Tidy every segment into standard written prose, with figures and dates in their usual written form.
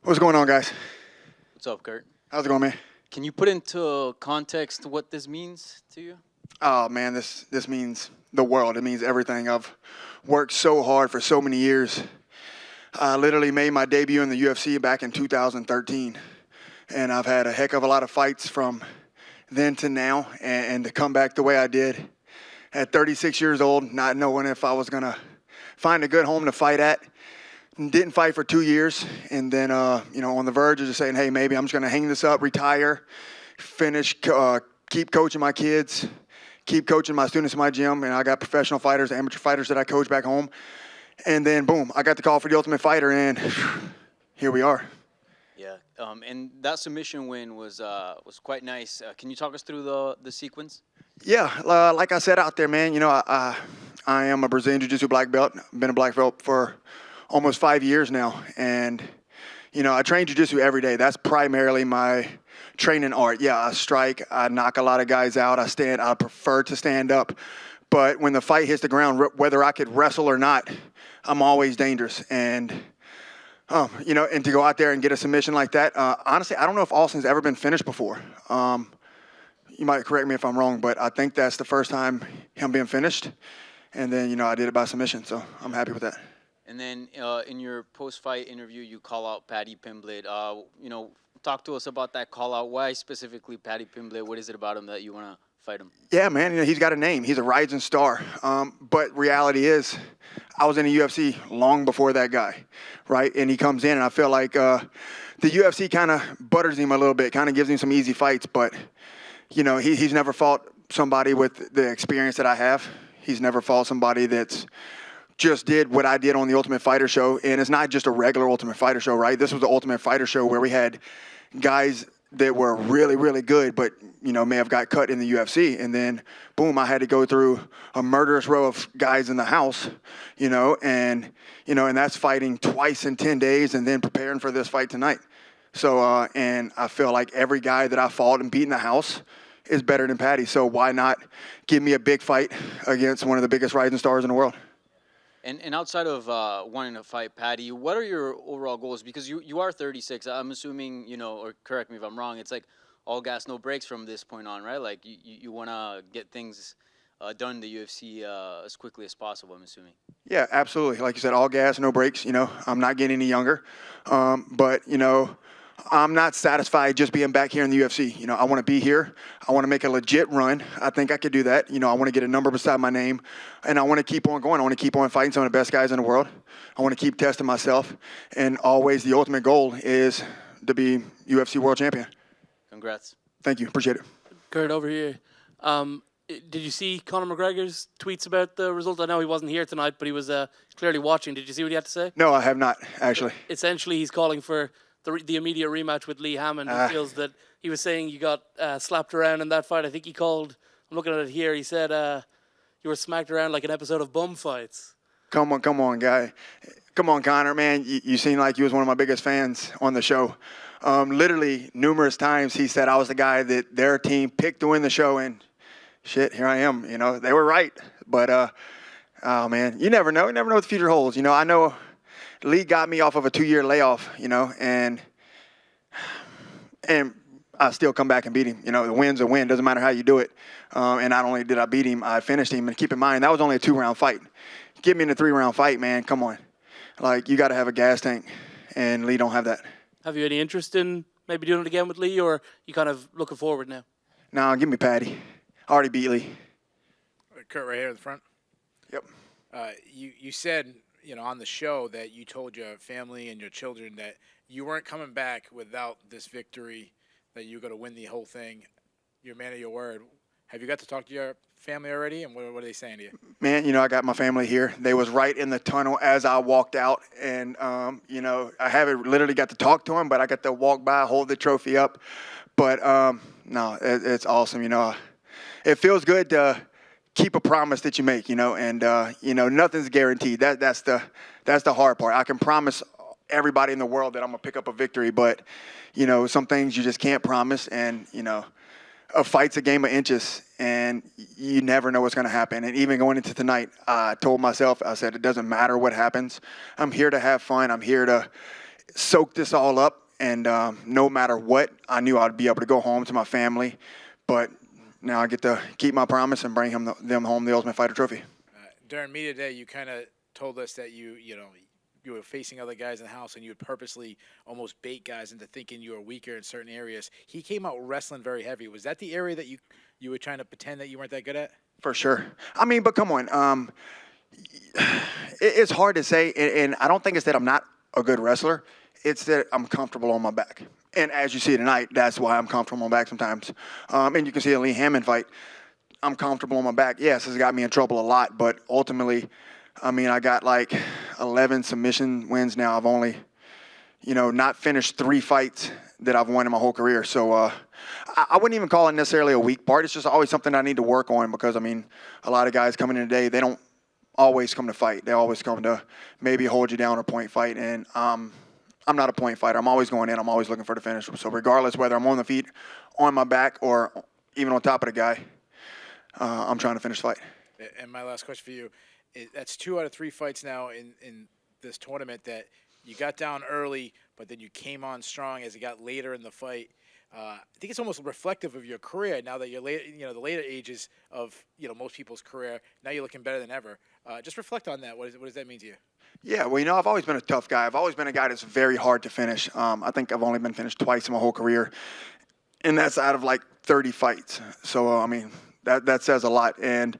What's going on, guys? What's up, Kurt? How's it going, man? Can you put into context what this means to you? Oh, man, this means the world. It means everything. I've worked so hard for so many years. I literally made my debut in the UFC back in 2013, and I've had a heck of a lot of fights from then to now, and to come back the way I did at 36 years old, not knowing if I was going to find a good home to fight at. Didn't fight for 2 years, and then, on the verge of just saying, hey, maybe I'm just going to hang this up, retire, finish, keep coaching my kids, keep coaching my students in my gym, and I got professional fighters, amateur fighters that I coach back home. And then, boom, I got the call for the Ultimate Fighter, and here we are. Yeah, and that submission win was quite nice. Can you talk us through the sequence? Yeah, like I said out there, man, I am a Brazilian Jiu-Jitsu black belt. I've been a black belt for almost 5 years now, and I train jiu-jitsu every day. That's primarily my training art. Yeah, I strike, I knock a lot of guys out, I prefer to stand up, but when the fight hits the ground, whether I could wrestle or not, I'm always dangerous. And and to go out there and get a submission like that, honestly, I don't know if Austin's ever been finished before. You might correct me if I'm wrong, but I think that's the first time him being finished, and then I did it by submission, so I'm happy with that. And then in your post-fight interview, you call out Paddy Pimblett. Talk to us about that call-out. Why specifically Paddy Pimblett? What is it about him that you want to fight him? Yeah, man, he's got a name. He's a rising star. But reality is, I was in the UFC long before that guy, right? And he comes in, and I feel like the UFC kind of butters him a little bit, kind of gives him some easy fights. But, he's never fought somebody with the experience that I have. He's never fought somebody that's just did what I did on the Ultimate Fighter show, and it's not just a regular Ultimate Fighter show, right? This was the Ultimate Fighter show where we had guys that were really, really good, but, may have got cut in the UFC, and then, boom, I had to go through a murderous row of guys in the house, and that's fighting twice in 10 days and then preparing for this fight tonight. So, and I feel like every guy that I fought and beat in the house is better than Paddy, so why not give me a big fight against one of the biggest rising stars in the world? And outside of wanting to fight Paddy, what are your overall goals? Because you are 36. I'm assuming, or correct me if I'm wrong, it's like all gas, no brakes from this point on, right? Like you want to get things done in the UFC as quickly as possible, I'm assuming. Yeah, absolutely. Like you said, all gas, no brakes. I'm not getting any younger. But, I'm not satisfied just being back here in the UFC. I want to be here. I want to make a legit run. I think I could do that. I want to get a number beside my name, and I want to keep on going. I want to keep on fighting some of the best guys in the world. I want to keep testing myself, and always the ultimate goal is to be UFC world champion. Congrats. Thank you. Appreciate it. Kurt, over here. Did you see Conor McGregor's tweets about the result? I know he wasn't here tonight, but he was clearly watching. Did you see what he had to say? No, I have not, actually. Essentially, he's calling for the immediate rematch with Lee Hammond. He feels that he was saying you got slapped around in that fight. I think he called, I'm looking at it here, he said you were smacked around like an episode of Bum Fights. Come on, guy. Come on, Conor, man. You seem like you was one of my biggest fans on the show. Literally, numerous times he said I was the guy that their team picked to win the show, and shit, here I am. They were right. But, oh, man, you never know. You never know what the future holds. I know Lee got me off of a 2-year layoff, and I still come back and beat him. The win's a win. Doesn't matter how you do it. And not only did I beat him, I finished him. And keep in mind, that was only a 2-round fight. Get me in a 3-round fight, man. Come on. Like, you got to have a gas tank, and Lee don't have that. Have you any interest in maybe doing it again with Lee, or you kind of looking forward now? No, give me Paddy. I already beat Lee. Kurt, right here in the front. Yep. You said, on the show that you told your family and your children that you weren't coming back without this victory, that you're going to win the whole thing. You're a man of your word. Have you got to talk to your family already, and what are they saying to you? Man, I got my family here. They was right in the tunnel as I walked out, and, I haven't literally got to talk to them, but I got to walk by, hold the trophy up. But, no, it's awesome, It feels good to keep a promise that you make, and, nothing's guaranteed. That's the hard part. I can promise everybody in the world that I'm going to pick up a victory, but, some things you just can't promise, and, a fight's a game of inches, and you never know what's going to happen. And even going into tonight, I told myself, I said, it doesn't matter what happens. I'm here to have fun. I'm here to soak this all up. And no matter what, I knew I'd be able to go home to my family. But now I get to keep my promise and bring them home the Ultimate Fighter trophy. During media day, you kind of told us that you were facing other guys in the house and you would purposely almost bait guys into thinking you were weaker in certain areas. He came out wrestling very heavy. Was that the area that you were trying to pretend that you weren't that good at? For sure. I mean, but come on. It's hard to say, and I don't think it's that I'm not a good wrestler. It's that I'm comfortable on my back. And as you see tonight, that's why I'm comfortable on my back sometimes. And you can see the Lee Hammond fight. I'm comfortable on my back. Yes, it's got me in trouble a lot, but ultimately, I mean, I got like 11 submission wins now. I've only, not finished 3 fights that I've won in my whole career. So I wouldn't even call it necessarily a weak part. It's just always something I need to work on because, I mean, a lot of guys coming in today, they don't always come to fight. They always come to maybe hold you down or point fight, and I'm not a point fighter. I'm always going in. I'm always looking for the finish. So regardless whether I'm on the feet, on my back, or even on top of the guy, I'm trying to finish the fight. And my last question for you, that's 2 out of 3 fights now in this tournament that you got down early, but then you came on strong as it got later in the fight. I think it's almost reflective of your career now that you're the later ages of most people's career. Now you're looking better than ever. Just reflect on that. What does that mean to you? Yeah, well, I've always been a tough guy. I've always been a guy that's very hard to finish. I think I've only been finished twice in my whole career, and that's out of like 30 fights. So, I mean, that says a lot. And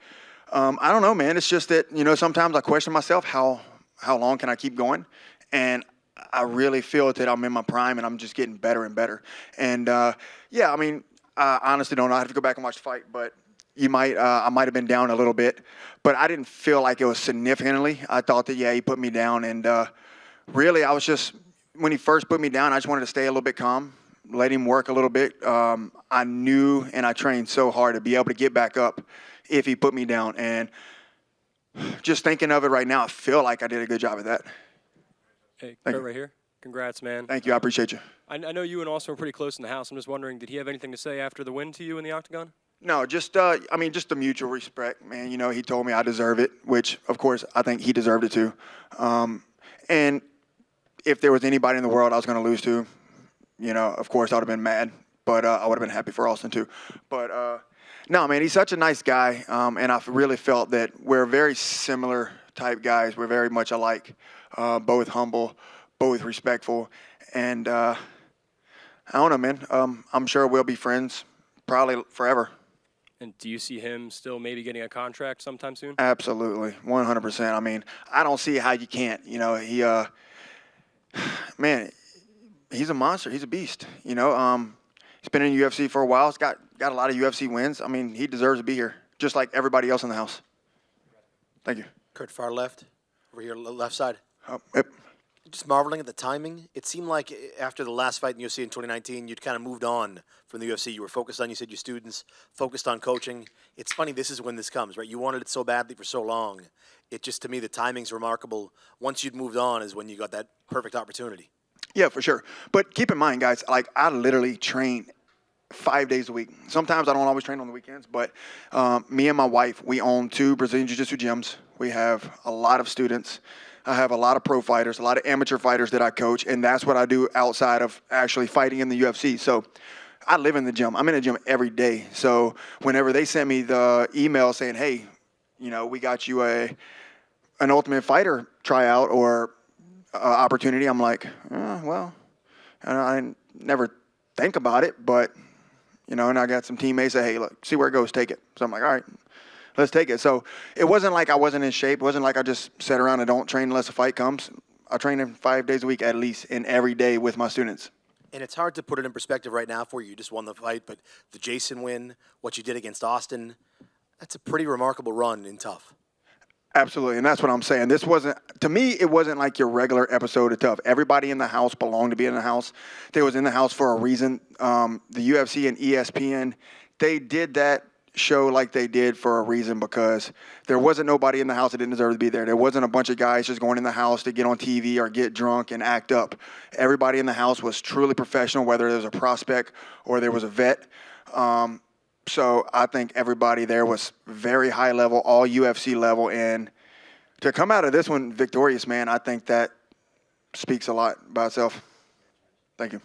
I don't know, man. It's just that, sometimes I question myself, how long can I keep going? And I really feel that I'm in my prime, and I'm just getting better and better. And, yeah, I mean, I honestly don't know. I have to go back and watch the fight, but I might have been down a little bit, but I didn't feel like it was significantly. I thought that, he put me down, and really I was just, when he first put me down, I just wanted to stay a little bit calm, let him work a little bit. I knew and I trained so hard to be able to get back up if he put me down, and just thinking of it right now, I feel like I did a good job at that. Hey, Kurt, right here. Congrats, man. Thank you. I appreciate you. I know you and Austin were pretty close in the house. I'm just wondering, did he have anything to say after the win to you in the octagon? No, just just the mutual respect, man. He told me I deserve it, which, of course, I think he deserved it too. And if there was anybody in the world I was going to lose to, of course, I would have been mad, but I would have been happy for Austin too. But no, man, he's such a nice guy, and I really felt that we're very similar type guys. We're very much alike, both humble, both respectful, and I don't know, man. I'm sure we'll be friends probably forever. And do you see him still maybe getting a contract sometime soon? Absolutely, 100%. I mean, I don't see how you can't. Man, he's a monster. He's a beast. He's been in UFC for a while. He's got a lot of UFC wins. I mean, he deserves to be here, just like everybody else in the house. Thank you. Kurt, far left, over here, left side. Yep. Just marveling at the timing. It seemed like after the last fight in the UFC in 2019, you'd kind of moved on from the UFC. You were focused on, you said, your students, focused on coaching. It's funny, this is when this comes, right? You wanted it so badly for so long. It just, to me, the timing's remarkable. Once you'd moved on is when you got that perfect opportunity. Yeah, for sure. But keep in mind, guys, like I literally train 5 days a week. Sometimes I don't always train on the weekends, but me and my wife, we own 2 Brazilian Jiu-Jitsu gyms. We have a lot of students. I have a lot of pro fighters, a lot of amateur fighters that I coach, and that's what I do outside of actually fighting in the UFC. So I live in the gym. I'm in the gym every day. So whenever they send me the email saying, hey, we got you an Ultimate Fighter tryout or opportunity, I'm like, well, I never think about it, but, and I got some teammates say, hey, look, see where it goes, take it. So I'm like, all right. Let's take it. So it wasn't like I wasn't in shape. It wasn't like I just sat around and don't train unless a fight comes. I train in 5 days a week at least, and every day with my students. And it's hard to put it in perspective right now for you. You just won the fight, but the Jason win, what you did against Austin, that's a pretty remarkable run in TUF. Absolutely, and that's what I'm saying. To me, it wasn't like your regular episode of TUF. Everybody in the house belonged to be in the house. They was in the house for a reason. The UFC and ESPN, they did that show like they did for a reason because there wasn't nobody in the house that didn't deserve to be there. There wasn't a bunch of guys just going in the house to get on TV or get drunk and act up. Everybody in the house was truly professional, whether there was a prospect or there was a vet. So I think everybody there was very high level, all UFC level. And to come out of this one victorious, man, I think that speaks a lot by itself. Thank you.